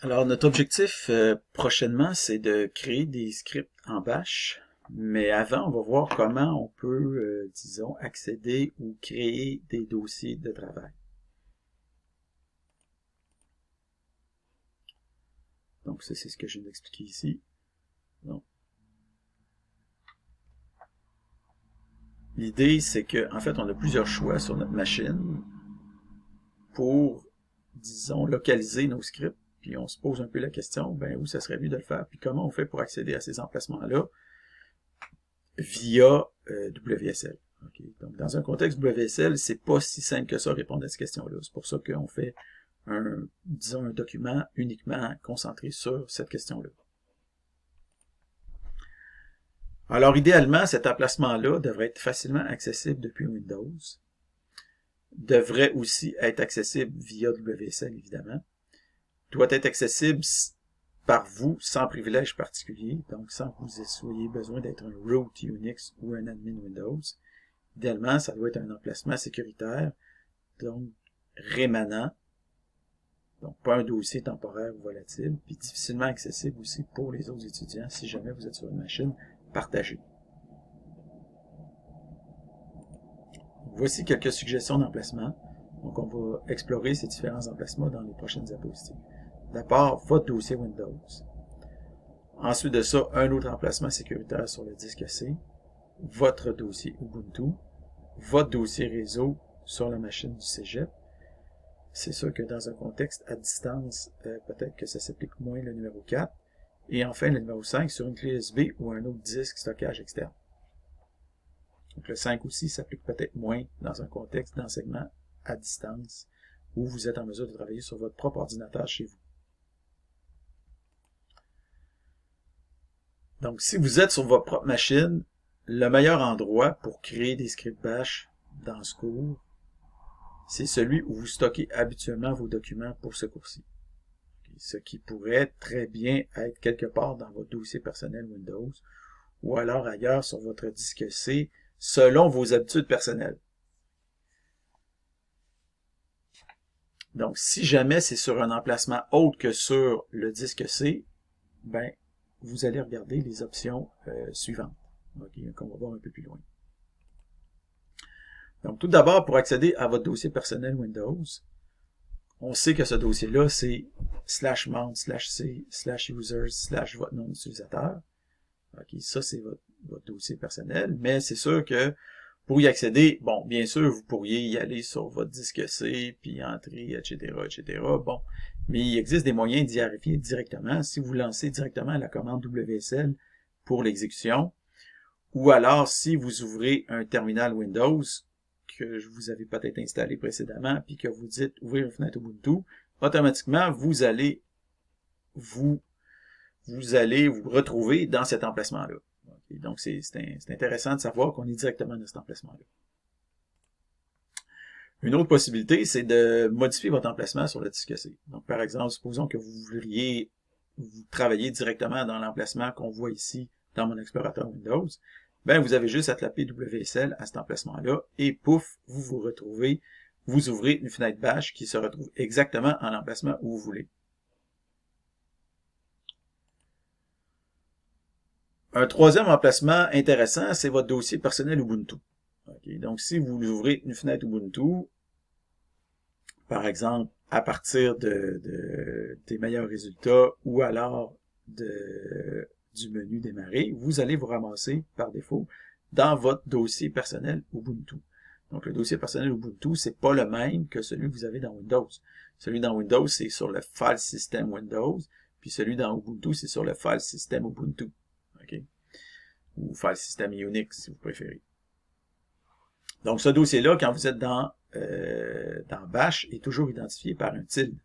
Alors, notre objectif prochainement, c'est de créer des scripts en bash. Mais avant, on va voir comment on peut, disons, accéder ou créer des dossiers de travail. Donc, ça, c'est ce que je viens d'expliquer ici. Donc, l'idée, c'est que, en fait, on a plusieurs choix sur notre machine pour, disons, localiser nos scripts. Puis on se pose un peu la question, ben où ça serait mieux de le faire, puis comment on fait pour accéder à ces emplacements-là via WSL. Okay. Donc, dans un contexte WSL, c'est pas si simple que ça répondre à cette question-là. C'est pour ça qu'on fait disons, un document uniquement concentré sur cette question-là. Alors, idéalement, cet emplacement-là devrait être facilement accessible depuis Windows. Devrait aussi être accessible via WSL, évidemment. Doit être accessible par vous, sans privilège particulier, donc sans que vous ayez besoin d'être un root Unix ou un admin Windows. Idéalement, ça doit être un emplacement sécuritaire, donc rémanent, donc pas un dossier temporaire ou volatile, puis difficilement accessible aussi pour les autres étudiants si jamais vous êtes sur une machine partagée. Voici quelques suggestions d'emplacement. Donc on va explorer ces différents emplacements dans les prochaines diapositives. D'abord, votre dossier Windows. Ensuite de ça, un autre emplacement sécuritaire sur le disque C, votre dossier Ubuntu, votre dossier réseau sur la machine du cégep. C'est sûr que dans un contexte à distance, peut-être que ça s'applique moins le numéro 4. Et enfin, le numéro 5 sur une clé USB ou un autre disque stockage externe. Donc le 5 aussi s'applique peut-être moins dans un contexte d'enseignement à distance où vous êtes en mesure de travailler sur votre propre ordinateur chez vous. Donc, si vous êtes sur votre propre machine, le meilleur endroit pour créer des scripts bash dans ce cours, c'est celui où vous stockez habituellement vos documents pour ce cours-ci. Ce qui pourrait très bien être quelque part dans votre dossier personnel Windows ou alors ailleurs sur votre disque C selon vos habitudes personnelles. Donc, si jamais c'est sur un emplacement autre que sur le disque C, ben, vous allez regarder les options suivantes, qu'on va voir un peu plus loin. Donc, tout d'abord, pour accéder à votre dossier personnel Windows, on sait que ce dossier-là, c'est /mount /c /users / votre nom d'utilisateur. Okay, ça, c'est votre dossier personnel, mais c'est sûr que pour y accéder, bon, bien sûr, vous pourriez y aller sur votre disque C, puis entrer, etc., etc. Bon, mais il existe des moyens d'y arriver directement. Si vous lancez directement la commande WSL pour l'exécution, ou alors si vous ouvrez un terminal Windows que vous avez peut-être installé précédemment, puis que vous dites ouvrir une fenêtre Ubuntu, automatiquement, vous allez vous retrouver dans cet emplacement-là. Okay, donc, c'est intéressant de savoir qu'on est directement dans cet emplacement-là. Une autre possibilité, c'est de modifier votre emplacement sur le disque C. Donc, par exemple, supposons que vous voudriez travailler directement dans l'emplacement qu'on voit ici dans mon explorateur Windows. Ben, vous avez juste à taper WSL à cet emplacement-là et pouf, vous retrouvez, vous ouvrez une fenêtre bash qui se retrouve exactement en l'emplacement où vous voulez. Un troisième emplacement intéressant, c'est votre dossier personnel Ubuntu. Okay, donc, si vous ouvrez une fenêtre Ubuntu, par exemple, à partir des meilleurs résultats ou alors du menu démarrer, vous allez vous ramasser par défaut dans votre dossier personnel Ubuntu. Donc, le dossier personnel Ubuntu, c'est pas le même que celui que vous avez dans Windows. Celui dans Windows, c'est sur le file system Windows, puis celui dans Ubuntu, c'est sur le file system Ubuntu. Okay? Ou file system Unix, si vous préférez. Donc, ce dossier-là, quand vous êtes dans Bash, est toujours identifié par un tilde.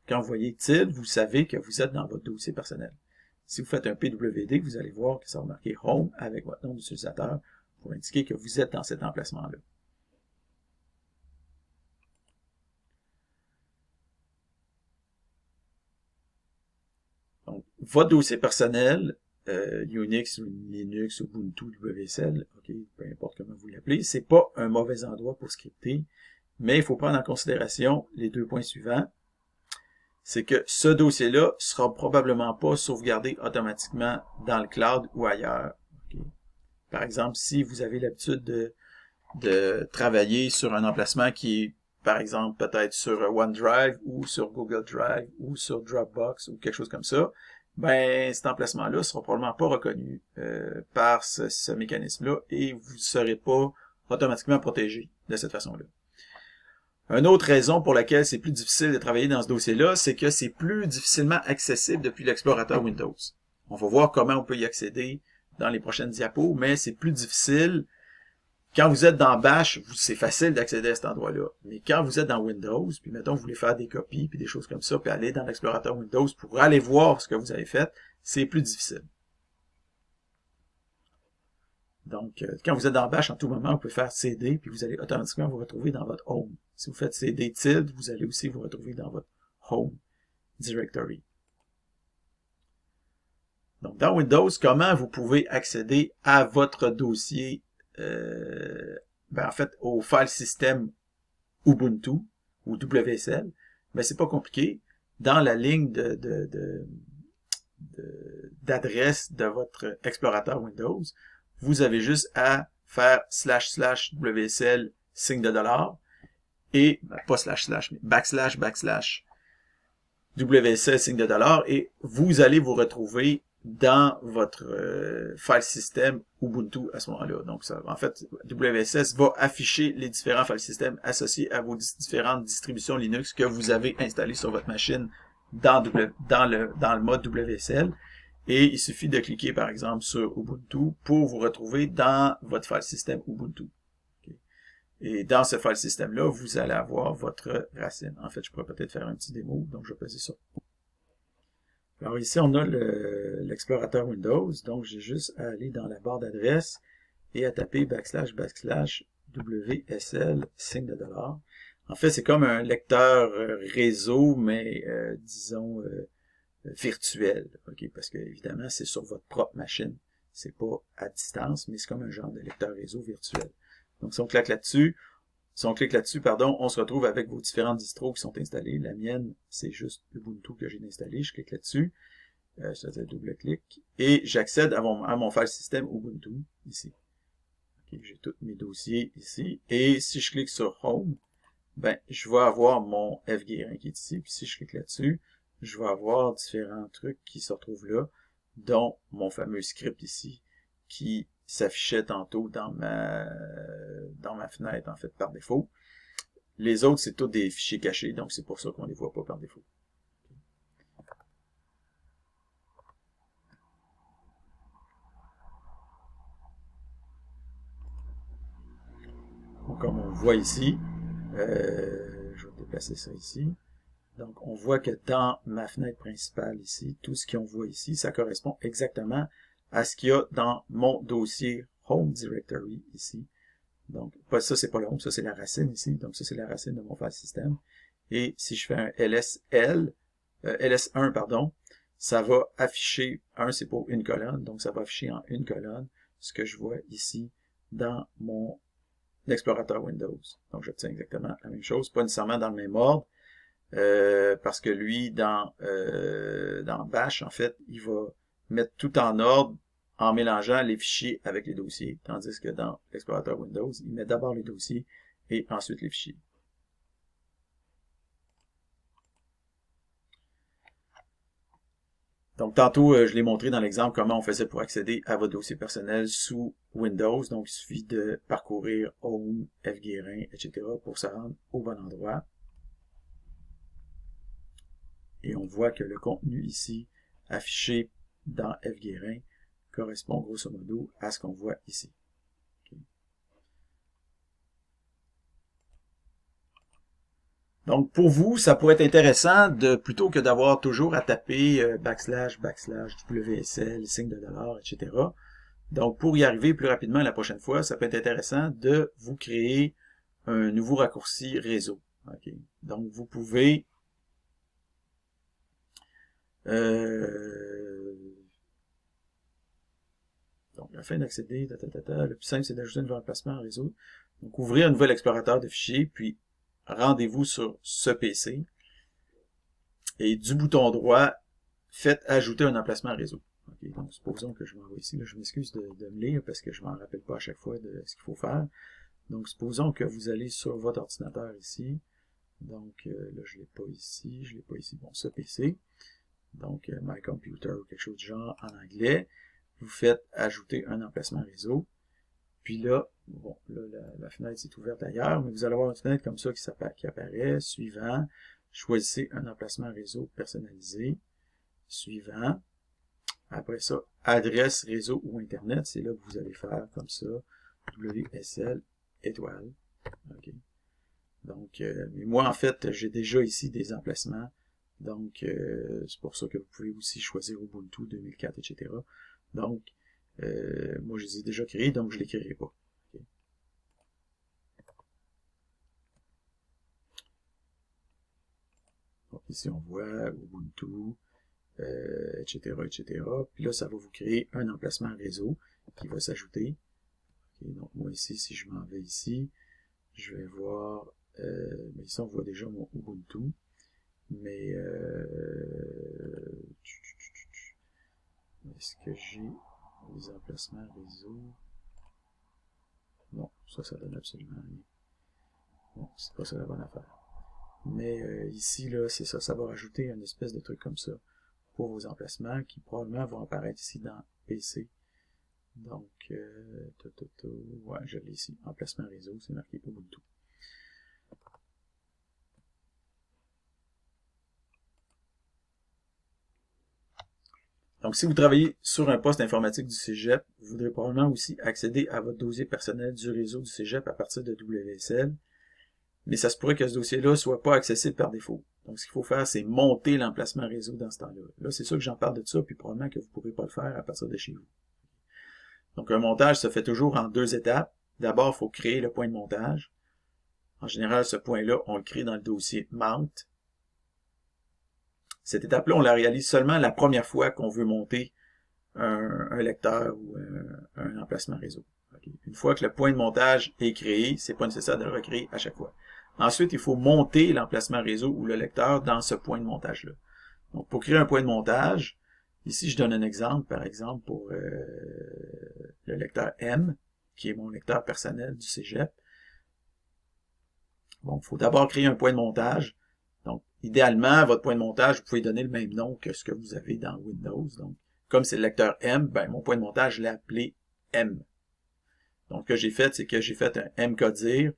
Quand vous voyez tilde, vous savez que vous êtes dans votre dossier personnel. Si vous faites un PWD, vous allez voir que ça va marquer Home avec votre nom d'utilisateur pour indiquer que vous êtes dans cet emplacement-là. Donc, votre dossier personnel, Unix, Linux, Ubuntu, WSL, okay, peu importe comment vous l'appelez, c'est pas un mauvais endroit pour scripter, mais il faut prendre en considération les deux points suivants. c'est que ce dossier-là sera probablement pas sauvegardé automatiquement dans le cloud ou ailleurs. Okay? Par exemple, si vous avez l'habitude de travailler sur un emplacement qui est, par exemple, peut-être sur OneDrive ou sur Google Drive ou sur Dropbox ou quelque chose comme ça, ben cet emplacement-là ne sera probablement pas reconnu par ce mécanisme-là et vous ne serez pas automatiquement protégé de cette façon-là. Une autre raison pour laquelle c'est plus difficile de travailler dans ce dossier-là, c'est que c'est plus difficilement accessible depuis l'explorateur Windows. On va voir comment on peut y accéder dans les prochaines diapos, mais c'est plus difficile. Quand vous êtes dans Bash, c'est facile d'accéder à cet endroit-là. Mais quand vous êtes dans Windows, puis mettons vous voulez faire des copies, puis des choses comme ça, puis aller dans l'explorateur Windows pour aller voir ce que vous avez fait, c'est plus difficile. Donc, quand vous êtes dans Bash, en tout moment, vous pouvez faire CD, puis vous allez automatiquement vous retrouver dans votre Home. Si vous faites CD tilde, vous allez aussi vous retrouver dans votre Home Directory. Donc, dans Windows, comment vous pouvez accéder à votre dossier, en fait, au file system Ubuntu, ou WSL? Mais c'est pas compliqué. Dans la ligne d'adresse de votre explorateur Windows, vous avez juste à faire // WSL signe de dollar et pas // mais // WSL signe de dollar et vous allez vous retrouver dans votre file system Ubuntu à ce moment-là. Donc ça, en fait, WSS va afficher les différents file systems associés à vos différentes distributions Linux que vous avez installées sur votre machine dans le mode WSL. Et il suffit de cliquer, par exemple, sur Ubuntu pour vous retrouver dans votre file system Ubuntu. Okay. Et dans ce file system-là, vous allez avoir votre racine. En fait, je pourrais peut-être faire un petit démo, donc je vais peser sur. Alors ici, on a l'explorateur Windows, donc j'ai juste à aller dans la barre d'adresse et à taper // WSL signe de dollar. En fait, c'est comme un lecteur réseau, mais disons virtuel, ok, parce que évidemment c'est sur votre propre machine, c'est pas à distance, mais c'est comme un genre de lecteur réseau virtuel. Donc si on clique là-dessus, on se retrouve avec vos différentes distros qui sont installées. La mienne, c'est juste Ubuntu que j'ai installé. Je clique là-dessus, je fais double-clic et j'accède à mon file system Ubuntu ici. Okay, j'ai tous mes dossiers ici et si je clique sur Home, ben je vais avoir mon fguérin qui est ici. Puis si je clique là-dessus, je vais avoir différents trucs qui se retrouvent là, dont mon fameux script ici, qui s'affichait tantôt dans ma fenêtre, en fait, par défaut. Les autres, c'est tous des fichiers cachés, donc c'est pour ça qu'on ne les voit pas par défaut. Donc, comme on voit ici, je vais déplacer ça ici. Donc, on voit que dans ma fenêtre principale ici, tout ce qu'on voit ici, ça correspond exactement à ce qu'il y a dans mon dossier Home Directory ici. Donc, ça, c'est pas le Home, ça, c'est la racine ici. Donc, ça, c'est la racine de mon file system. Et si je fais un LS1, pardon, ça va afficher, 1, c'est pour une colonne, donc ça va afficher en une colonne ce que je vois ici dans mon explorateur Windows. Donc, j'obtiens exactement la même chose, pas nécessairement dans le même ordre, parce que lui, dans Bash, en fait, il va mettre tout en ordre en mélangeant les fichiers avec les dossiers, tandis que dans l'explorateur Windows, il met d'abord les dossiers et ensuite les fichiers. Donc, tantôt, je l'ai montré dans l'exemple comment on faisait pour accéder à votre dossier personnel sous Windows. Donc, il suffit de parcourir Home, fguérin, etc. pour se rendre au bon endroit. Et on voit que le contenu ici, affiché dans fguérin, correspond grosso modo à ce qu'on voit ici. Okay. Donc, pour vous, ça pourrait être intéressant de, plutôt que d'avoir toujours à taper // WSL, signe de dollar, etc. Donc, pour y arriver plus rapidement la prochaine fois, ça peut être intéressant de vous créer un nouveau raccourci réseau. Okay. Donc, vous pouvez donc, afin d'accéder, le plus simple, c'est d'ajouter un nouvel emplacement en réseau. Donc, ouvrir un nouvel explorateur de fichiers, puis rendez-vous sur ce PC. Et du bouton droit, faites ajouter un emplacement réseau. Okay, donc, supposons que je m'envoie ici. Là, je m'excuse de me lire parce que je m'en rappelle pas à chaque fois de ce qu'il faut faire. Donc, supposons que vous allez sur votre ordinateur ici. Donc, là, je l'ai pas ici. Je l'ai pas ici. Bon, ce PC. Donc, My Computer ou quelque chose du genre en anglais. Vous faites ajouter un emplacement réseau. Puis là, bon, là, la fenêtre est ouverte ailleurs, mais vous allez avoir une fenêtre comme ça qui apparaît. Suivant, choisissez un emplacement réseau personnalisé. Suivant. Après ça, adresse, réseau ou Internet, c'est là que vous allez faire comme ça, WSL, étoile. Okay. Donc, mais moi, en fait, j'ai déjà ici des emplacements. Donc, c'est pour ça que vous pouvez aussi choisir Ubuntu 2004, etc. Donc, moi, je les ai déjà créés, donc je ne les créerai pas. Okay. Donc, ici, on voit Ubuntu, etc., etc. Puis là, ça va vous créer un emplacement réseau qui va s'ajouter. Okay, donc, moi, ici, si je m'en vais ici, je vais voir... mais ici, on voit déjà mon Ubuntu. Mais... est-ce que j'ai des emplacements réseau? Non, ça donne absolument rien. Bon, c'est pas ça la bonne affaire. Mais ici, là, c'est ça. Ça va rajouter une espèce de truc comme ça pour vos emplacements qui probablement vont apparaître ici dans PC. Donc, ouais, je l'ai ici. Emplacement réseau, c'est marqué Ubuntu. Donc, si vous travaillez sur un poste informatique du Cégep, vous voudrez probablement aussi accéder à votre dossier personnel du réseau du Cégep à partir de WSL. Mais ça se pourrait que ce dossier-là soit pas accessible par défaut. Donc, ce qu'il faut faire, c'est monter l'emplacement réseau dans ce temps-là. Là, c'est sûr que j'en parle de ça, puis probablement que vous ne pourrez pas le faire à partir de chez vous. Donc, un montage se fait toujours en 2 étapes. D'abord, il faut créer le point de montage. En général, ce point-là, on le crée dans le dossier Mount. Cette étape-là, on la réalise seulement la première fois qu'on veut monter un lecteur ou un emplacement réseau. Okay. Une fois que le point de montage est créé, c'est pas nécessaire de le recréer à chaque fois. Ensuite, il faut monter l'emplacement réseau ou le lecteur dans ce point de montage-là. Donc, pour créer un point de montage, ici, je donne un exemple, par exemple, pour le lecteur M, qui est mon lecteur personnel du Cégep. Bon, il faut d'abord créer un point de montage. Donc, idéalement, votre point de montage, vous pouvez donner le même nom que ce que vous avez dans Windows. Donc, comme c'est le lecteur M, ben, mon point de montage, je l'ai appelé M. Donc, ce que j'ai fait, c'est que j'ai fait un mcodir.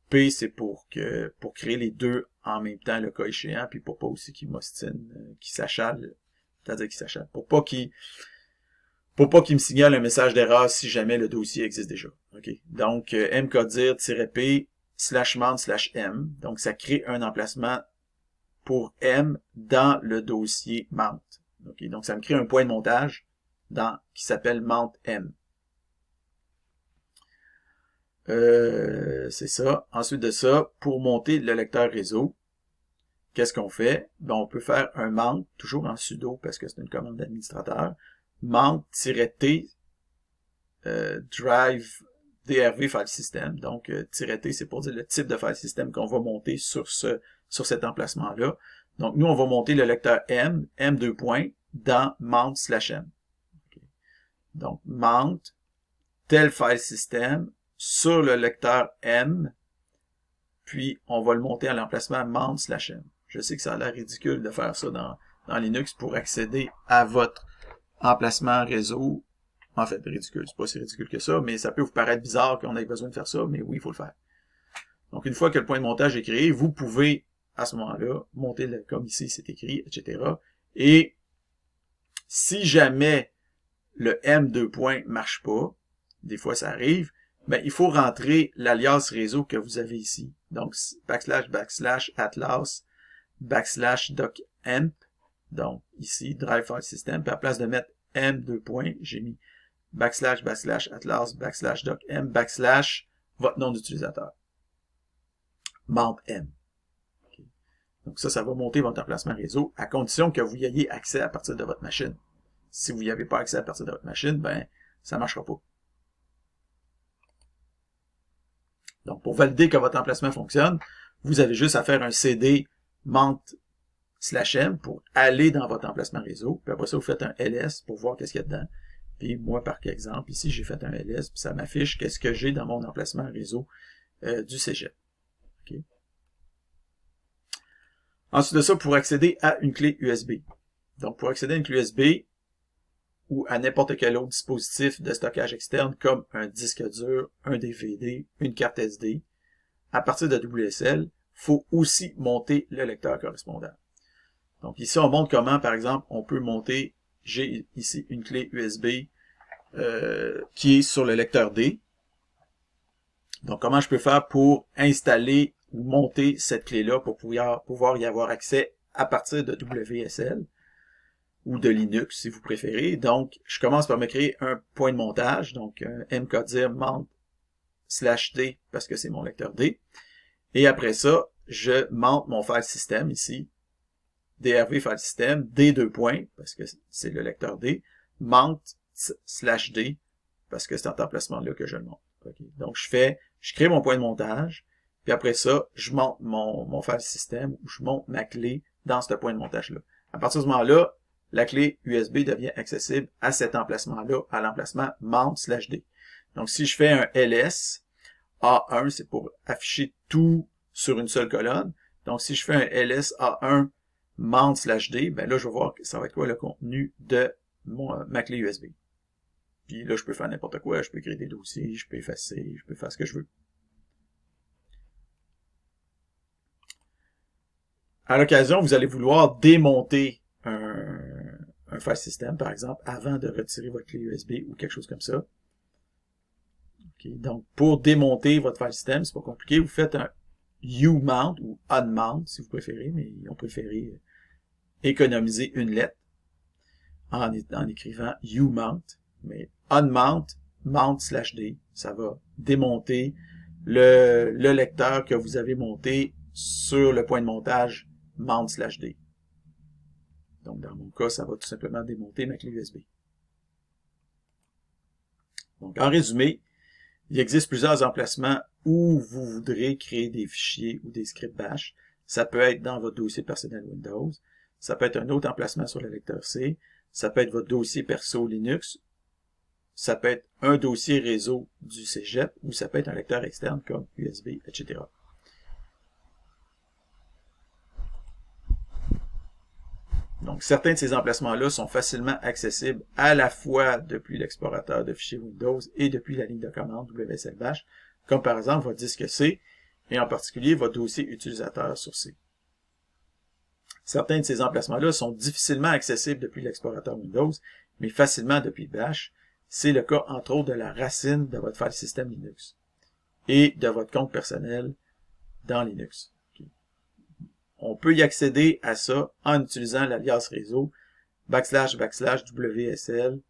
P, c'est pour créer les deux en même temps, le cas échéant, puis pour pas aussi qu'il m'ostine, qu'il s'achale, c'est-à-dire qu'il s'achale. Pour pas qu'il me signale un message d'erreur si jamais le dossier existe déjà. Okay. Donc, mcodir-p /mount/m. Donc, ça crée un emplacement pour M dans le dossier mount. Okay. Donc, ça me crée un point de montage qui s'appelle mount m. C'est ça. Ensuite de ça, pour monter le lecteur réseau, qu'est-ce qu'on fait? Ben, on peut faire un mount, toujours en sudo parce que c'est une commande d'administrateur, mount-t drive drv file system. Donc, -t, c'est pour dire le type de file system qu'on va monter sur cet emplacement-là. Donc, nous, on va monter le lecteur M, M2 points, dans mount/m. Okay. Donc, mount, tel file system, sur le lecteur M, puis on va le monter à l'emplacement mount/m. Je sais que ça a l'air ridicule de faire ça dans Linux pour accéder à votre emplacement réseau. En fait, ridicule, c'est pas si ridicule que ça, mais ça peut vous paraître bizarre qu'on ait besoin de faire ça, mais oui, il faut le faire. Donc, une fois que le point de montage est créé, vous pouvez, à ce moment-là, monter comme ici, c'est écrit, etc. Et si jamais le M2 points marche pas, des fois ça arrive, ben, il faut rentrer l'alias réseau que vous avez ici. Donc, //atlas /docamp. Donc, ici, drive file system. Puis à la place de mettre M2 points, j'ai mis / /atlas /docm / votre nom d'utilisateur. Mount M. Okay. Donc, ça va monter votre emplacement réseau à condition que vous y ayez accès à partir de votre machine. Si vous n'y avez pas accès à partir de votre machine, ben, ça ne marchera pas. Donc, pour valider que votre emplacement fonctionne, vous avez juste à faire un cd mount /m pour aller dans votre emplacement réseau. Puis après ça, vous faites un ls pour voir qu'est-ce qu'il y a dedans. Puis moi, par exemple, ici, j'ai fait un ls, puis ça m'affiche qu'est-ce que j'ai dans mon emplacement réseau du cégep. Okay. Ensuite de ça, pour accéder à une clé USB. Donc, pour accéder à une clé USB ou à n'importe quel autre dispositif de stockage externe, comme un disque dur, un DVD, une carte SD, à partir de WSL, il faut aussi monter le lecteur correspondant. Donc ici, on montre comment, par exemple, on peut monter, j'ai ici une clé USB qui est sur le lecteur D. Donc comment je peux faire pour installer ou monter cette clé-là pour pouvoir y avoir accès à partir de WSL ou de Linux si vous préférez. Donc je commence par me créer un point de montage, donc un mkdir mount /d parce que c'est mon lecteur D. Et après ça, je monte mon file system ici, drv file system, d2 points, parce que c'est le lecteur D, mount /d, parce que c'est en emplacement-là que je le monte. Okay. Donc, je crée mon point de montage, puis après ça, je monte mon file system, ou je monte ma clé dans ce point de montage-là. À partir de ce moment-là, la clé USB devient accessible à cet emplacement-là, à l'emplacement mount /d. Donc, si je fais un ls, A1, c'est pour afficher tout sur une seule colonne. Donc, si je fais un ls A1 mount /d, ben là, je vais voir que ça va être quoi le contenu de ma clé USB. Puis là, je peux faire n'importe quoi. Je peux créer des dossiers, je peux effacer, je peux faire ce que je veux. À l'occasion, vous allez vouloir démonter un file system, par exemple, avant de retirer votre clé USB ou quelque chose comme ça. Okay. Donc, pour démonter votre file system, c'est pas compliqué. Vous faites un U-mount ou unmount, si vous préférez, mais ils ont préféré économiser une lettre en écrivant U-mount. Mais unmount, mount /d, ça va démonter le lecteur que vous avez monté sur le point de montage mount /d. Donc, dans mon cas, ça va tout simplement démonter ma clé USB. Donc, en résumé, il existe plusieurs emplacements où vous voudrez créer des fichiers ou des scripts bash. Ça peut être dans votre dossier personnel Windows. Ça peut être un autre emplacement sur le lecteur C. Ça peut être votre dossier perso Linux. Ça peut être un dossier réseau du cégep ou ça peut être un lecteur externe comme USB, etc. Donc, certains de ces emplacements-là sont facilement accessibles à la fois depuis l'explorateur de fichiers Windows et depuis la ligne de commande WSL Bash, comme par exemple votre disque C, et en particulier votre dossier utilisateur sur C. Certains de ces emplacements-là sont difficilement accessibles depuis l'explorateur Windows, mais facilement depuis Bash. C'est le cas, entre autres, de la racine de votre file system Linux et de votre compte personnel dans Linux. On peut y accéder à ça en utilisant l'alias réseau //WSL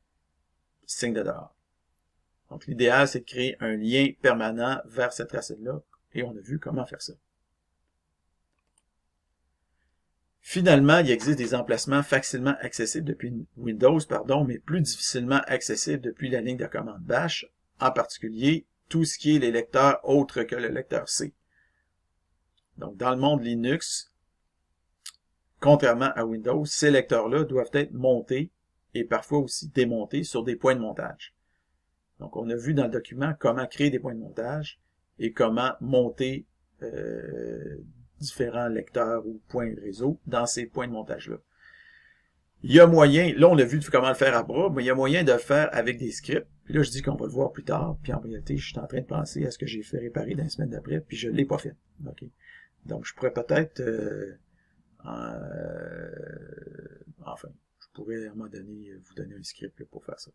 signe de $. Donc, l'idéal, c'est de créer un lien permanent vers cette racine-là et on a vu comment faire ça. Finalement, il existe des emplacements facilement accessibles depuis Windows, mais plus difficilement accessibles depuis la ligne de commande Bash, en particulier tout ce qui est les lecteurs autres que le lecteur C. Donc, dans le monde Linux, contrairement à Windows, ces lecteurs-là doivent être montés et parfois aussi démontés sur des points de montage. Donc, on a vu dans le document comment créer des points de montage et comment monter différents lecteurs ou points de réseau dans ces points de montage-là. Il y a moyen, là on a vu comment le faire à bras, mais il y a moyen de le faire avec des scripts. Puis là, je dis qu'on va le voir plus tard, puis en réalité, je suis en train de penser à ce que j'ai fait réparer dans les semaines d'après, puis je ne l'ai pas fait. Okay. Donc, je pourrais peut-être... enfin, je pourrais à un moment donné vous donner un script là, pour faire ça.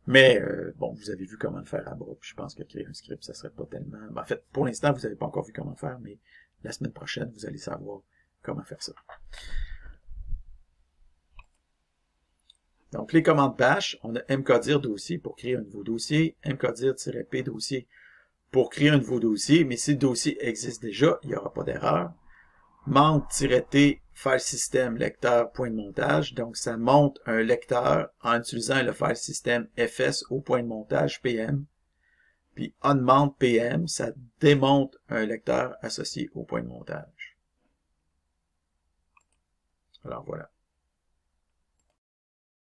Mais, bon, vous avez vu comment le faire à bras, puis je pense que créer un script, ça serait pas tellement... En fait, pour l'instant, vous n'avez pas encore vu comment faire, mais la semaine prochaine, vous allez savoir comment faire ça. Donc, les commandes bash, on a mkdir dossier pour créer un nouveau dossier, mkdir-p dossier pour créer un nouveau dossier, mais si le dossier existe déjà, il n'y aura pas d'erreur. Mount-t file system lecteur point de montage, donc ça monte un lecteur en utilisant le file system fs au point de montage pm. Puis unmount pm, ça démonte un lecteur associé au point de montage. Alors voilà.